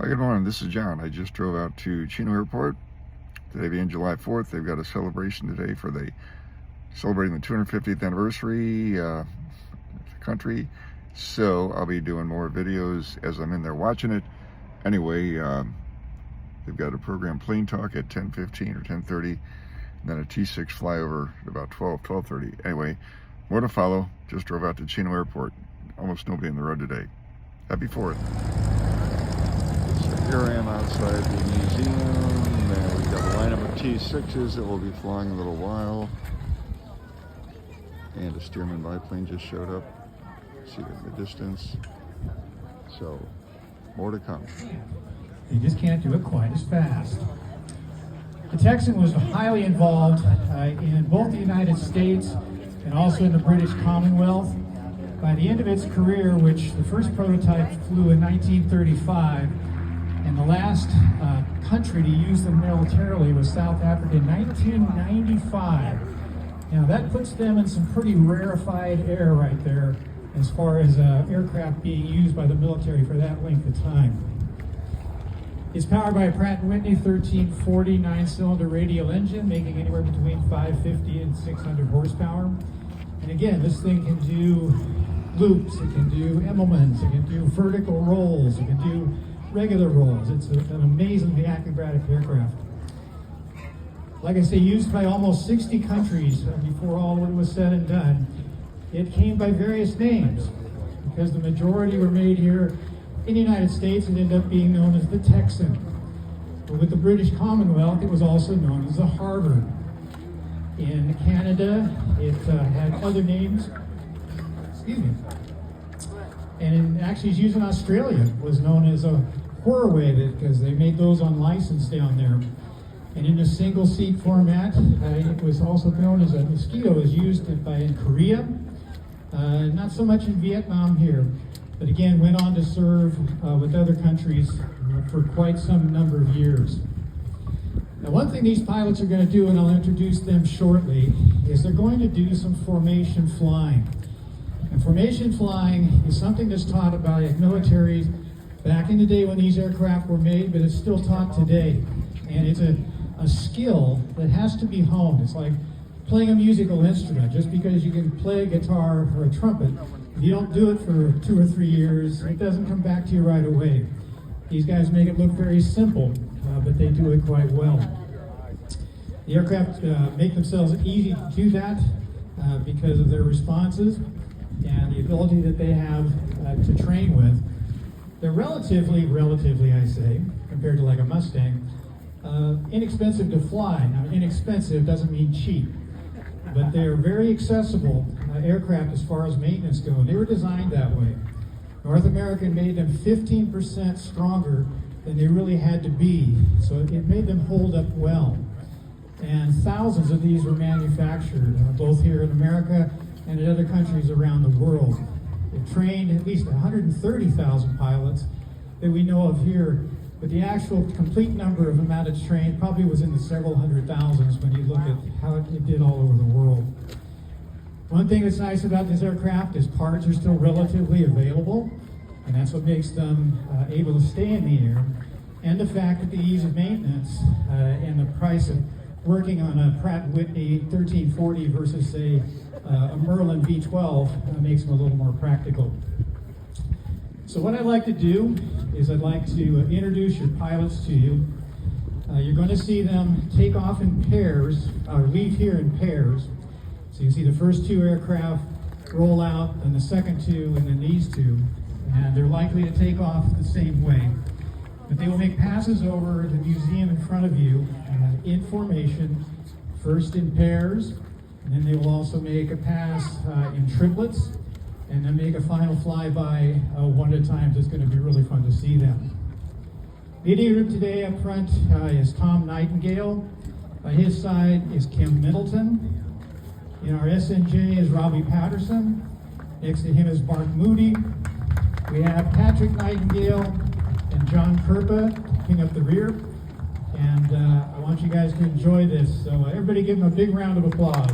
Hi, good morning. This is John. I just drove out to Chino Airport. Today being July 4th, they've got a celebration today for celebrating the 250th anniversary of the country. So I'll be doing more videos as I'm in there watching it. Anyway, they've got a program Plane Talk at 10:15 or 10:30, and then a T-6 flyover at about 12:30. Anyway, more to follow. Just drove out to Chino Airport. Almost nobody on the road today. Happy 4th. So here I am outside the museum, and we've got a lineup of T-6s that will be flying in a little while. And a Stearman biplane just showed up. See it in the distance. So, more to come. You just can't do it quite as fast. The Texan was highly involved in both the United States and also in the British Commonwealth. By the end of its career, which the first prototype flew in 1935, and the last country to use them militarily was South Africa in 1995. Now that puts them in some pretty rarefied air right there as far as aircraft being used by the military for that length of time. It's powered by a Pratt & Whitney 1340 9-cylinder radial engine, making anywhere between 550 and 600 horsepower. And again, this thing can do loops, it can do Immelmans, it can do vertical rolls, it can do regular rolls. It's an amazingly acrobatic aircraft. Like I say, used by almost 60 countries before all was said and done. It came by various names because the majority were made here in the United States and ended up being known as the Texan. But with the British Commonwealth, it was also known as the Harbour. In Canada, it had other names. Excuse me. And actually, it's used in Australia. It was known as a Horway because they made those on license down there. And in a single seat format, it was also known as a Mosquito. Is used in Korea, not so much in Vietnam here, but again went on to serve with other countries for quite some number of years. Now, one thing these pilots are going to do, and I'll introduce them shortly, is they're going to do some formation flying. And formation flying is something that's taught by militaries back in the day when these aircraft were made, but it's still taught today. And it's a skill that has to be honed. It's like playing a musical instrument. Just because you can play a guitar or a trumpet, if you don't do it for 2 or 3 years, it doesn't come back to you right away. These guys make it look very simple, but they do it quite well. The aircraft make themselves easy to do that because of their responses and the ability that they have to train with. They're relatively, I say, compared to like a Mustang, inexpensive to fly. Now, inexpensive doesn't mean cheap, but they're very accessible aircraft as far as maintenance go. They were designed that way. North America made them 15% stronger than they really had to be, so it made them hold up well. And thousands of these were manufactured, both here in America and in other countries around the world. They've trained at least 130,000 pilots that we know of here, but the actual complete number of them that it's trained probably was in the several hundred thousands when you look at how it did all over the world. One thing that's nice about this aircraft is parts are still relatively available, and that's what makes them able to stay in the air. And the fact that the ease of maintenance and the price of working on a Pratt & Whitney 1340 versus, say, a Merlin V12 makes them a little more practical. So what I'd like to do is I'd like to introduce your pilots to you. You're going to see them take off in pairs, or leave here in pairs. So you see the first 2 aircraft roll out, and the second 2, and then these 2. And they're likely to take off the same way. But they will make passes over the museum in front of you in formation, first in pairs, and then they will also make a pass in triplets, and then make a final flyby one at a time. It's going to be really fun to see them. Leading group today up front is Tom Nightingale. By his side is Kim Middleton. In our SNJ is Robbie Patterson. Next to him is Mark Moody. We have Patrick Nightingale and John Kerpa picking up the rear. And I want you guys to enjoy this. So everybody give them a big round of applause.